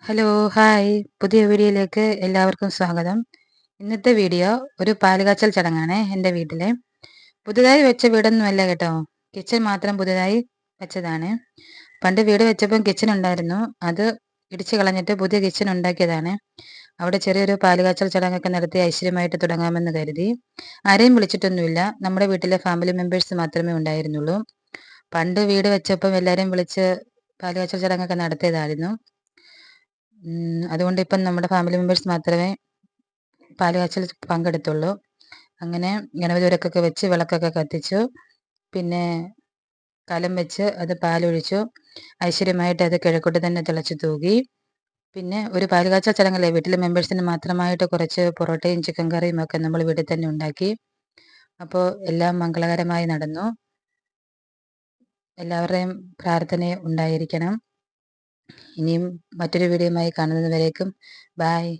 Hello, hi. പുതിയ വീഡിയോയിലേക്ക് എല്ലാവർക്കും സ്വാഗതം. ഇന്നത്തെ വീഡിയോ ഒരു പാലുകാച്ചൽ ചടങ്ങാണ് എൻ്റെ വീട്ടിലെ. പുതുതായി വെച്ച വീടൊന്നുമല്ല കേട്ടോ. കിച്ചൺ മാത്രം പുതുതായി വെച്ചതാണ്. പണ്ട് വീട് വെച്ചപ്പം കിച്ചൺ ഉണ്ടായിരുന്നു. അത് ഇടിച്ചു കളഞ്ഞിട്ട് പുതിയ കിച്ചൺ ഉണ്ടാക്കിയതാണ്. അവിടെ ചെറിയൊരു പാലുകാച്ചൽ ചടങ്ങൊക്കെ നടത്തി ഐശ്വര്യമായിട്ട് തുടങ്ങാമെന്ന് കരുതി. ആരെയും വിളിച്ചിട്ടൊന്നുമില്ല. നമ്മുടെ വീട്ടിലെ ഫാമിലി മെമ്പേഴ്സ് മാത്രമേ ഉണ്ടായിരുന്നുള്ളൂ. പണ്ട് വീട് വെച്ചപ്പം എല്ലാവരെയും വിളിച്ച് പാലുകാച്ചൽ ചടങ്ങൊക്കെ നടത്തിയതായിരുന്നു. അതുകൊണ്ട് ഇപ്പം നമ്മുടെ ഫാമിലി മെമ്പേഴ്സ് മാത്രമേ പാലുകാച്ചൽ പങ്കെടുത്തുള്ളൂ. അങ്ങനെ ഗണപതി ഉരക്കൊക്കെ വെച്ച് വിളക്കൊക്കെ കത്തിച്ചു. പിന്നെ കലം വെച്ച് അത് പാലൊഴിച്ചു. ഐശ്വര്യമായിട്ട് അത് കിഴക്കോട്ട് തന്നെ തിളച്ച് തൂകി. പിന്നെ ഒരു പാലുകാച്ചൽ ചടങ്ങല്ലേ, വീട്ടിലെ മെമ്പേഴ്സിന് മാത്രമായിട്ട് കുറച്ച് പൊറോട്ടയും ചിക്കൻ കറിയും ഒക്കെ നമ്മൾ വീട്ടിൽ തന്നെ ഉണ്ടാക്കി. അപ്പോൾ എല്ലാം മംഗളകരമായി നടന്നു. എല്ലാവരുടെയും പ്രാർത്ഥന ഉണ്ടായിരിക്കണം. ഇനിയും മറ്റൊരു വീഡിയോയുമായി കാണുന്നത് വരേക്കും ബായ്.